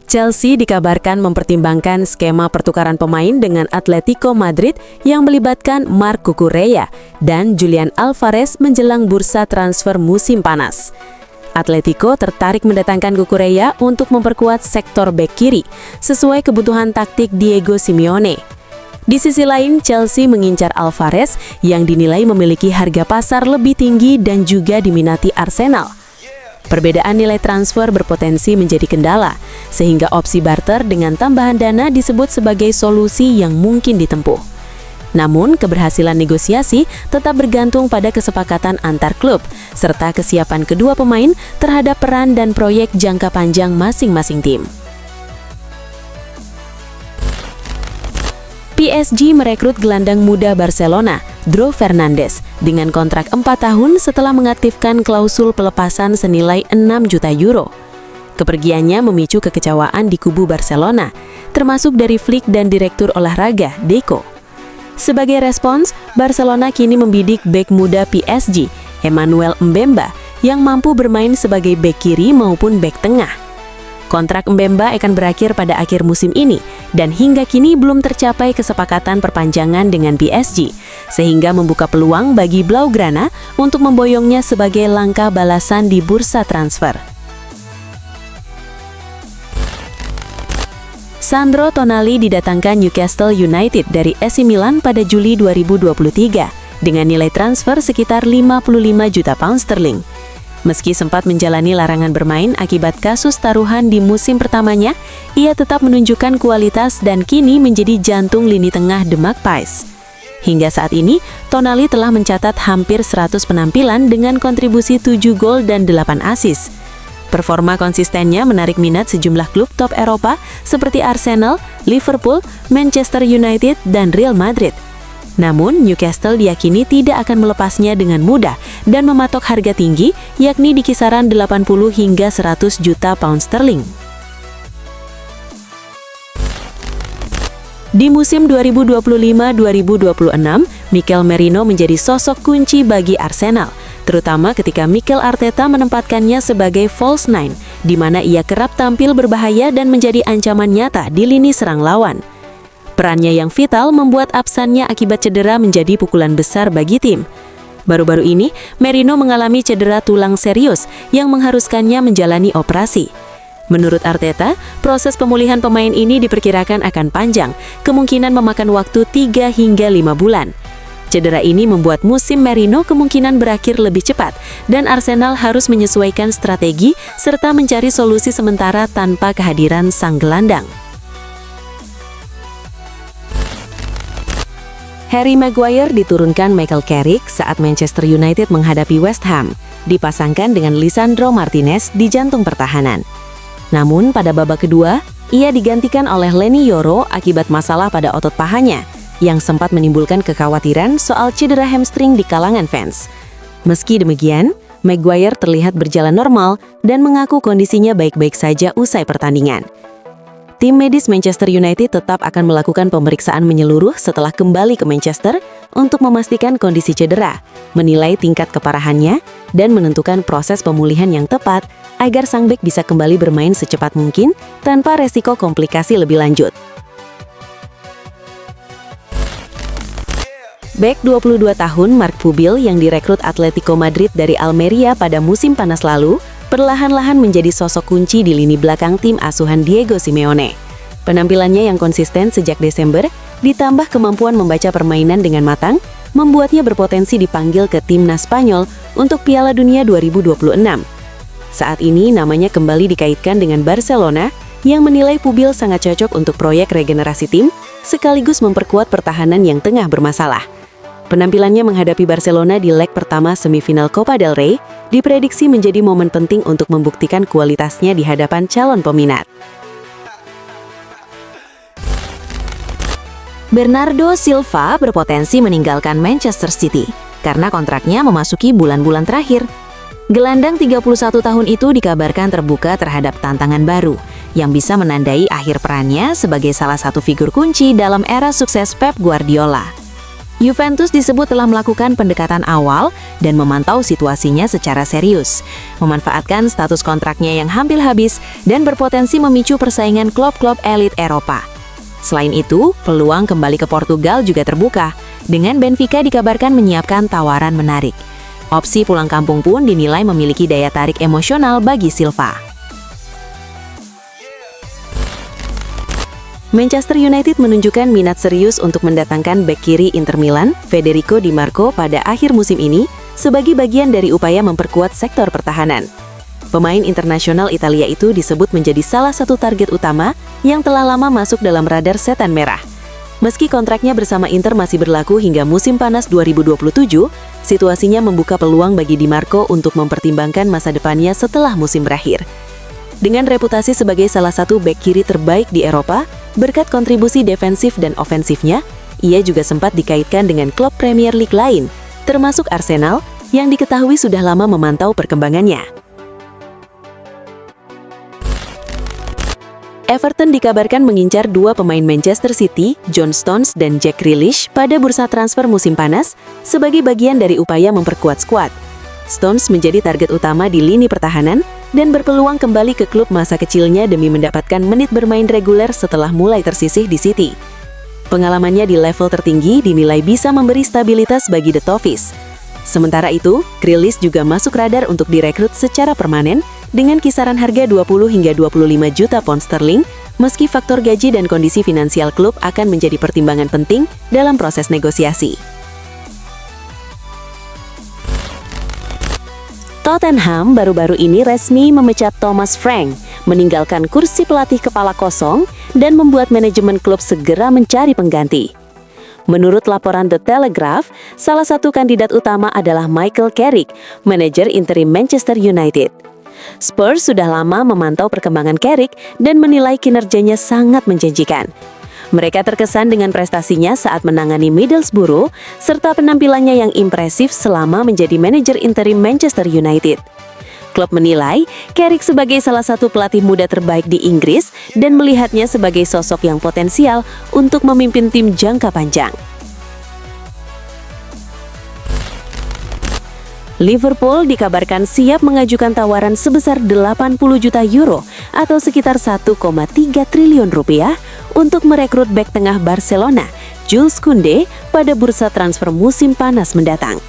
Chelsea dikabarkan mempertimbangkan skema pertukaran pemain dengan Atletico Madrid yang melibatkan Marc Cucurella dan Julian Alvarez menjelang bursa transfer musim panas. Atletico tertarik mendatangkan Cucurella untuk memperkuat sektor bek kiri sesuai kebutuhan taktik Diego Simeone. Di sisi lain, Chelsea mengincar Alvarez yang dinilai memiliki harga pasar lebih tinggi dan juga diminati Arsenal. Perbedaan nilai transfer berpotensi menjadi kendala, sehingga opsi barter dengan tambahan dana disebut sebagai solusi yang mungkin ditempuh. Namun, keberhasilan negosiasi tetap bergantung pada kesepakatan antar klub, serta kesiapan kedua pemain terhadap peran dan proyek jangka panjang masing-masing tim. PSG merekrut gelandang muda Barcelona, Dro Fernandes, dengan kontrak 4 tahun setelah mengaktifkan klausul pelepasan senilai 6 juta euro. Kepergiannya memicu kekecewaan di kubu Barcelona, termasuk dari Flick dan Direktur Olahraga, Deco. Sebagai respons, Barcelona kini membidik bek muda PSG, Emmanuel Mbemba, yang mampu bermain sebagai bek kiri maupun bek tengah. Kontrak Mbemba akan berakhir pada akhir musim ini, dan hingga kini belum tercapai kesepakatan perpanjangan dengan PSG, sehingga membuka peluang bagi Blaugrana untuk memboyongnya sebagai langkah balasan di bursa transfer. Sandro Tonali didatangkan Newcastle United dari AC Milan pada Juli 2023 dengan nilai transfer sekitar 55 juta pound sterling. Meski sempat menjalani larangan bermain akibat kasus taruhan di musim pertamanya, ia tetap menunjukkan kualitas dan kini menjadi jantung lini tengah The Magpies. Hingga saat ini, Tonali telah mencatat hampir 100 penampilan dengan kontribusi 7 gol dan 8 assist. Performa konsistennya menarik minat sejumlah klub top Eropa seperti Arsenal, Liverpool, Manchester United, dan Real Madrid. Namun, Newcastle diyakini tidak akan melepasnya dengan mudah dan mematok harga tinggi, yakni di kisaran 80 hingga 100 juta pound sterling. Di musim 2025-2026, Mikel Merino menjadi sosok kunci bagi Arsenal, terutama ketika Mikel Arteta menempatkannya sebagai false nine, di mana ia kerap tampil berbahaya dan menjadi ancaman nyata di lini serang lawan. Perannya yang vital membuat absennya akibat cedera menjadi pukulan besar bagi tim. Baru-baru ini, Merino mengalami cedera tulang serius yang mengharuskannya menjalani operasi. Menurut Arteta, proses pemulihan pemain ini diperkirakan akan panjang, kemungkinan memakan waktu 3 hingga 5 bulan. Cedera ini membuat musim Merino kemungkinan berakhir lebih cepat, dan Arsenal harus menyesuaikan strategi serta mencari solusi sementara tanpa kehadiran sang gelandang. Harry Maguire diturunkan Michael Carrick saat Manchester United menghadapi West Ham, dipasangkan dengan Lisandro Martinez di jantung pertahanan. Namun pada babak kedua, ia digantikan oleh Leny Yoro akibat masalah pada otot pahanya, yang sempat menimbulkan kekhawatiran soal cedera hamstring di kalangan fans. Meski demikian, Maguire terlihat berjalan normal dan mengaku kondisinya baik-baik saja usai pertandingan. Tim medis Manchester United tetap akan melakukan pemeriksaan menyeluruh setelah kembali ke Manchester untuk memastikan kondisi cedera, menilai tingkat keparahannya, dan menentukan proses pemulihan yang tepat agar sang bek bisa kembali bermain secepat mungkin tanpa resiko komplikasi lebih lanjut. Bek 22 tahun Marc Pubil yang direkrut Atletico Madrid dari Almeria pada musim panas lalu, perlahan-lahan menjadi sosok kunci di lini belakang tim asuhan Diego Simeone. Penampilannya yang konsisten sejak Desember, ditambah kemampuan membaca permainan dengan matang, membuatnya berpotensi dipanggil ke timnas Spanyol untuk Piala Dunia 2026. Saat ini namanya kembali dikaitkan dengan Barcelona, yang menilai Pubil sangat cocok untuk proyek regenerasi tim, sekaligus memperkuat pertahanan yang tengah bermasalah. Penampilannya menghadapi Barcelona di leg pertama semifinal Copa del Rey diprediksi menjadi momen penting untuk membuktikan kualitasnya di hadapan calon peminat. Bernardo Silva berpotensi meninggalkan Manchester City karena kontraknya memasuki bulan-bulan terakhir. Gelandang 31 tahun itu dikabarkan terbuka terhadap tantangan baru yang bisa menandai akhir perannya sebagai salah satu figur kunci dalam era sukses Pep Guardiola. Juventus disebut telah melakukan pendekatan awal dan memantau situasinya secara serius, memanfaatkan status kontraknya yang hampir habis dan berpotensi memicu persaingan klub-klub elit Eropa. Selain itu, peluang kembali ke Portugal juga terbuka, dengan Benfica dikabarkan menyiapkan tawaran menarik. Opsi pulang kampung pun dinilai memiliki daya tarik emosional bagi Silva. Manchester United menunjukkan minat serius untuk mendatangkan bek kiri Inter Milan, Federico Di Marco pada akhir musim ini sebagai bagian dari upaya memperkuat sektor pertahanan. Pemain internasional Italia itu disebut menjadi salah satu target utama yang telah lama masuk dalam radar setan merah. Meski kontraknya bersama Inter masih berlaku hingga musim panas 2027, situasinya membuka peluang bagi Di Marco untuk mempertimbangkan masa depannya setelah musim berakhir. Dengan reputasi sebagai salah satu bek kiri terbaik di Eropa, berkat kontribusi defensif dan ofensifnya, ia juga sempat dikaitkan dengan klub Premier League lain, termasuk Arsenal, yang diketahui sudah lama memantau perkembangannya. Everton dikabarkan mengincar dua pemain Manchester City, John Stones dan Jack Grealish, pada bursa transfer musim panas sebagai bagian dari upaya memperkuat skuad. Stones menjadi target utama di lini pertahanan dan berpeluang kembali ke klub masa kecilnya demi mendapatkan menit bermain reguler setelah mulai tersisih di City. Pengalamannya di level tertinggi dinilai bisa memberi stabilitas bagi The Toffees. Sementara itu, Grealish juga masuk radar untuk direkrut secara permanen dengan kisaran harga 20 hingga 25 juta pound sterling, meski faktor gaji dan kondisi finansial klub akan menjadi pertimbangan penting dalam proses negosiasi. Tottenham baru-baru ini resmi memecat Thomas Frank, meninggalkan kursi pelatih kepala kosong dan membuat manajemen klub segera mencari pengganti. Menurut laporan The Telegraph, salah satu kandidat utama adalah Michael Carrick, manajer interim Manchester United. Spurs sudah lama memantau perkembangan Carrick dan menilai kinerjanya sangat menjanjikan. Mereka terkesan dengan prestasinya saat menangani Middlesbrough, serta penampilannya yang impresif selama menjadi manajer interim Manchester United. Klub menilai Carrick sebagai salah satu pelatih muda terbaik di Inggris dan melihatnya sebagai sosok yang potensial untuk memimpin tim jangka panjang. Liverpool dikabarkan siap mengajukan tawaran sebesar 80 juta euro atau sekitar 1,3 triliun rupiah untuk merekrut bek tengah Barcelona, Jules Koundé, pada bursa transfer musim panas mendatang.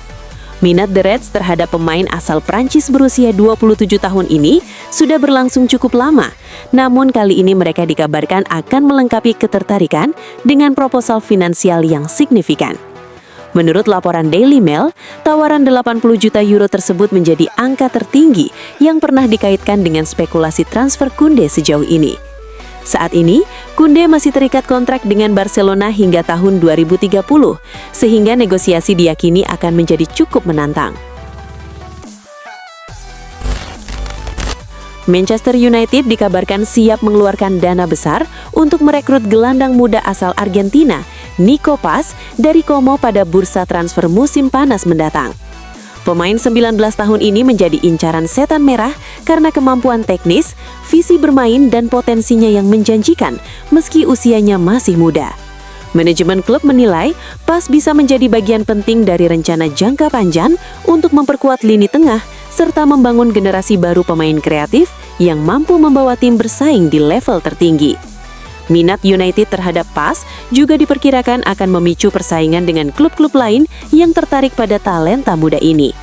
Minat The Reds terhadap pemain asal Prancis berusia 27 tahun ini sudah berlangsung cukup lama, namun kali ini mereka dikabarkan akan melengkapi ketertarikan dengan proposal finansial yang signifikan. Menurut laporan Daily Mail, tawaran 80 juta euro tersebut menjadi angka tertinggi yang pernah dikaitkan dengan spekulasi transfer Koundé sejauh ini. Saat ini, Koundé masih terikat kontrak dengan Barcelona hingga tahun 2030, sehingga negosiasi diyakini akan menjadi cukup menantang. Manchester United dikabarkan siap mengeluarkan dana besar untuk merekrut gelandang muda asal Argentina, Nico Paz, dari Como pada bursa transfer musim panas mendatang. Pemain 19 tahun ini menjadi incaran setan merah karena kemampuan teknis, visi bermain, dan potensinya yang menjanjikan meski usianya masih muda. Manajemen klub menilai Paz bisa menjadi bagian penting dari rencana jangka panjang untuk memperkuat lini tengah serta membangun generasi baru pemain kreatif yang mampu membawa tim bersaing di level tertinggi. Minat United terhadap Paz juga diperkirakan akan memicu persaingan dengan klub-klub lain yang tertarik pada talenta muda ini.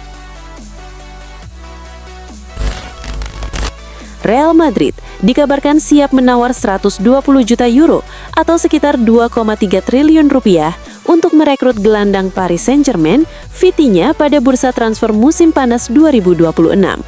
Real Madrid dikabarkan siap menawar 120 juta euro atau sekitar 2,3 triliun rupiah untuk merekrut gelandang Paris Saint-Germain, Vitinha, pada bursa transfer musim panas 2026.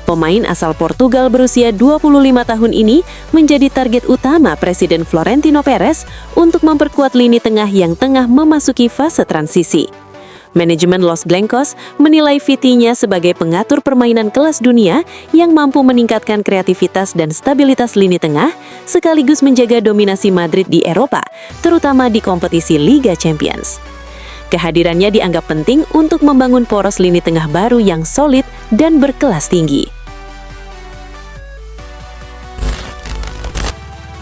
Pemain asal Portugal berusia 25 tahun ini menjadi target utama Presiden Florentino Perez untuk memperkuat lini tengah yang tengah memasuki fase transisi. Manajemen Los Blancos menilai Vitinha sebagai pengatur permainan kelas dunia yang mampu meningkatkan kreativitas dan stabilitas lini tengah, sekaligus menjaga dominasi Madrid di Eropa, terutama di kompetisi Liga Champions. Kehadirannya dianggap penting untuk membangun poros lini tengah baru yang solid dan berkelas tinggi.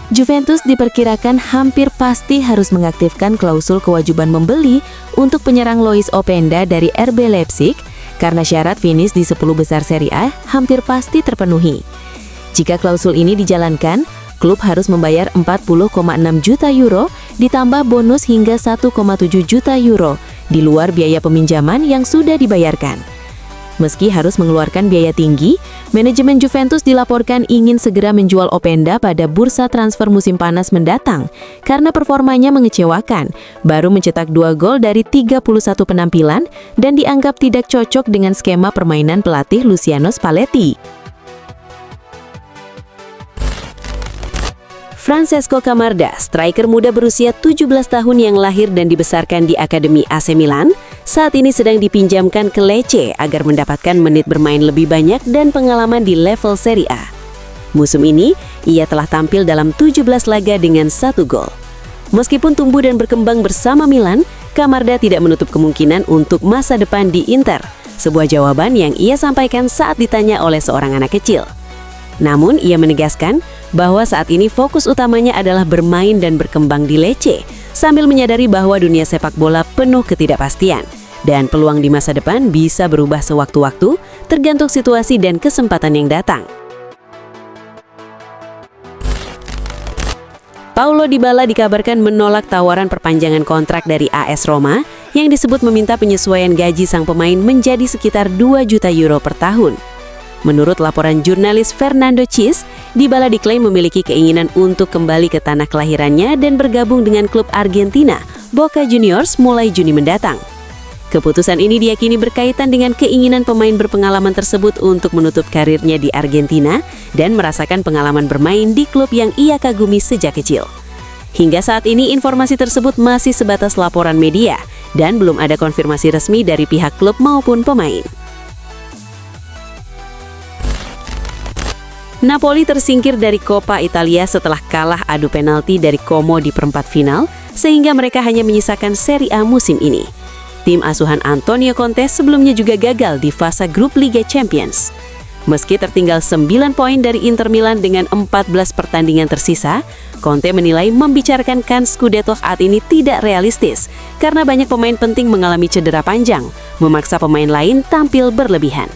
Juventus diperkirakan hampir pasti harus mengaktifkan klausul kewajiban membeli untuk penyerang Lois Openda dari RB Leipzig karena syarat finish di 10 besar Serie A hampir pasti terpenuhi. Jika klausul ini dijalankan, klub harus membayar 40,6 juta euro ditambah bonus hingga 1,7 juta euro di luar biaya peminjaman yang sudah dibayarkan. Meski harus mengeluarkan biaya tinggi, manajemen Juventus dilaporkan ingin segera menjual Openda pada bursa transfer musim panas mendatang karena performanya mengecewakan, baru mencetak 2 gol dari 31 penampilan dan dianggap tidak cocok dengan skema permainan pelatih Luciano Spalletti. Francesco Camarda, striker muda berusia 17 tahun yang lahir dan dibesarkan di Akademi AC Milan, saat ini sedang dipinjamkan ke Lecce agar mendapatkan menit bermain lebih banyak dan pengalaman di level Serie A. Musim ini, ia telah tampil dalam 17 laga dengan 1 gol. Meskipun tumbuh dan berkembang bersama Milan, Camarda tidak menutup kemungkinan untuk masa depan di Inter, sebuah jawaban yang ia sampaikan saat ditanya oleh seorang anak kecil. Namun, ia menegaskan bahwa saat ini fokus utamanya adalah bermain dan berkembang di Lecce, sambil menyadari bahwa dunia sepak bola penuh ketidakpastian, dan peluang di masa depan bisa berubah sewaktu-waktu, tergantung situasi dan kesempatan yang datang. Paulo Dybala dikabarkan menolak tawaran perpanjangan kontrak dari AS Roma, yang disebut meminta penyesuaian gaji sang pemain menjadi sekitar 2 juta euro per tahun. Menurut laporan jurnalis Fernando Cis, Dybala diklaim memiliki keinginan untuk kembali ke tanah kelahirannya dan bergabung dengan klub Argentina, Boca Juniors, mulai Juni mendatang. Keputusan ini diyakini berkaitan dengan keinginan pemain berpengalaman tersebut untuk menutup karirnya di Argentina dan merasakan pengalaman bermain di klub yang ia kagumi sejak kecil. Hingga saat ini informasi tersebut masih sebatas laporan media dan belum ada konfirmasi resmi dari pihak klub maupun pemain. Napoli tersingkir dari Coppa Italia setelah kalah adu penalti dari Como di perempat final, sehingga mereka hanya menyisakan Serie A musim ini. Tim asuhan Antonio Conte sebelumnya juga gagal di fase grup Liga Champions. Meski tertinggal 9 poin dari Inter Milan dengan 14 pertandingan tersisa, Conte menilai membicarakan Scudetto saat ini tidak realistis karena banyak pemain penting mengalami cedera panjang, memaksa pemain lain tampil berlebihan.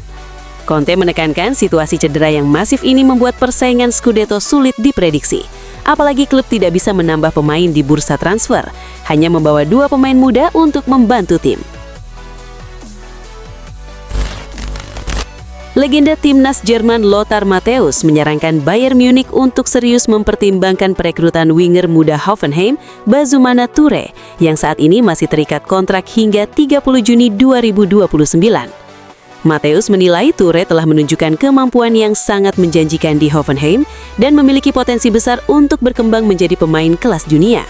Conte menekankan situasi cedera yang masif ini membuat persaingan Scudetto sulit diprediksi. Apalagi klub tidak bisa menambah pemain di bursa transfer, hanya membawa 2 pemain muda untuk membantu tim. Legenda timnas Jerman Lothar Matthäus menyarankan Bayern Munich untuk serius mempertimbangkan perekrutan winger muda Hoffenheim, Bazumana Toure, yang saat ini masih terikat kontrak hingga 30 Juni 2029. Matthäus menilai Toure telah menunjukkan kemampuan yang sangat menjanjikan di Hoffenheim dan memiliki potensi besar untuk berkembang menjadi pemain kelas dunia.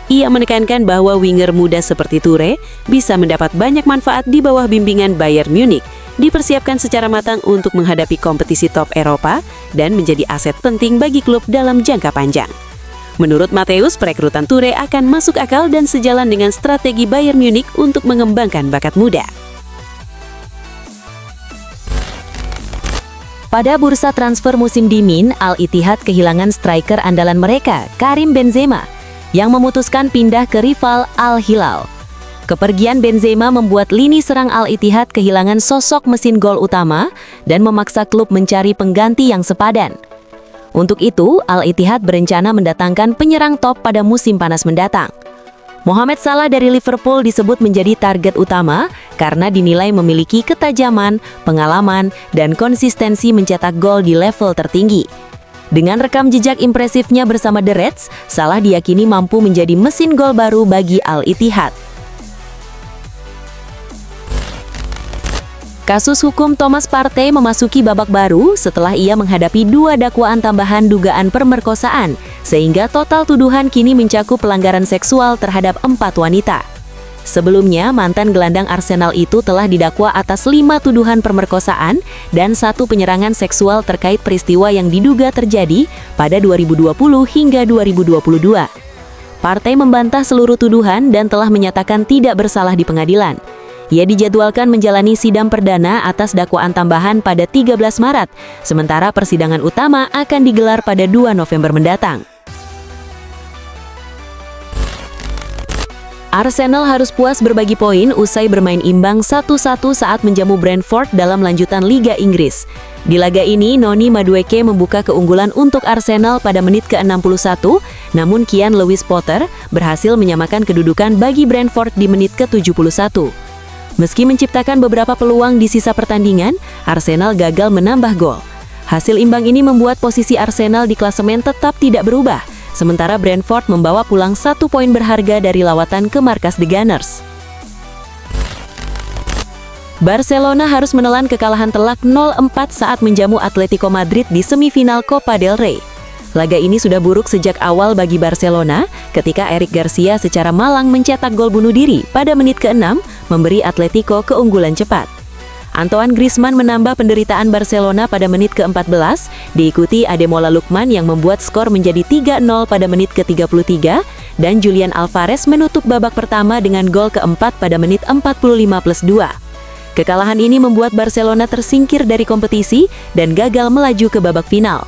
Ia menekankan bahwa winger muda seperti Toure bisa mendapat banyak manfaat di bawah bimbingan Bayern Munich, dipersiapkan secara matang untuk menghadapi kompetisi top Eropa dan menjadi aset penting bagi klub dalam jangka panjang. Menurut Matthäus, perekrutan Toure akan masuk akal dan sejalan dengan strategi Bayern Munich untuk mengembangkan bakat muda. Pada bursa transfer musim dingin, Al-Ittihad kehilangan striker andalan mereka, Karim Benzema, yang memutuskan pindah ke rival Al-Hilal. Kepergian Benzema membuat lini serang Al-Ittihad kehilangan sosok mesin gol utama dan memaksa klub mencari pengganti yang sepadan. Untuk itu, Al-Ittihad berencana mendatangkan penyerang top pada musim panas mendatang. Mohamed Salah dari Liverpool disebut menjadi target utama karena dinilai memiliki ketajaman, pengalaman, dan konsistensi mencetak gol di level tertinggi. Dengan rekam jejak impresifnya bersama The Reds, Salah diyakini mampu menjadi mesin gol baru bagi Al-Ittihad. Kasus hukum Thomas Partey memasuki babak baru setelah ia menghadapi 2 dakwaan tambahan dugaan pemerkosaan, sehingga total tuduhan kini mencakup pelanggaran seksual terhadap 4 wanita. Sebelumnya, mantan gelandang Arsenal itu telah didakwa atas 5 tuduhan pemerkosaan dan 1 penyerangan seksual terkait peristiwa yang diduga terjadi pada 2020 hingga 2022. Partey membantah seluruh tuduhan dan telah menyatakan tidak bersalah di pengadilan. Ia dijadwalkan menjalani sidang perdana atas dakwaan tambahan pada 13 Maret, sementara persidangan utama akan digelar pada 2 November mendatang. Arsenal harus puas berbagi poin usai bermain imbang 1-1 saat menjamu Brentford dalam lanjutan Liga Inggris. Di laga ini, Noni Madueke membuka keunggulan untuk Arsenal pada menit ke-61, namun Kian Lewis Potter berhasil menyamakan kedudukan bagi Brentford di menit ke-71. Meski menciptakan beberapa peluang di sisa pertandingan, Arsenal gagal menambah gol. Hasil imbang ini membuat posisi Arsenal di klasemen tetap tidak berubah, sementara Brentford membawa pulang 1 poin berharga dari lawatan ke markas The Gunners. Barcelona harus menelan kekalahan telak 0-4 saat menjamu Atletico Madrid di semifinal Copa del Rey. Laga ini sudah buruk sejak awal bagi Barcelona ketika Eric Garcia secara malang mencetak gol bunuh diri pada menit ke-6, memberi Atletico keunggulan cepat. Antoine Griezmann menambah penderitaan Barcelona pada menit ke-14, diikuti Ademola Lookman yang membuat skor menjadi 3-0 pada menit ke-33, dan Julian Alvarez menutup babak pertama dengan gol keempat pada menit 45+2. Kekalahan ini membuat Barcelona tersingkir dari kompetisi dan gagal melaju ke babak final.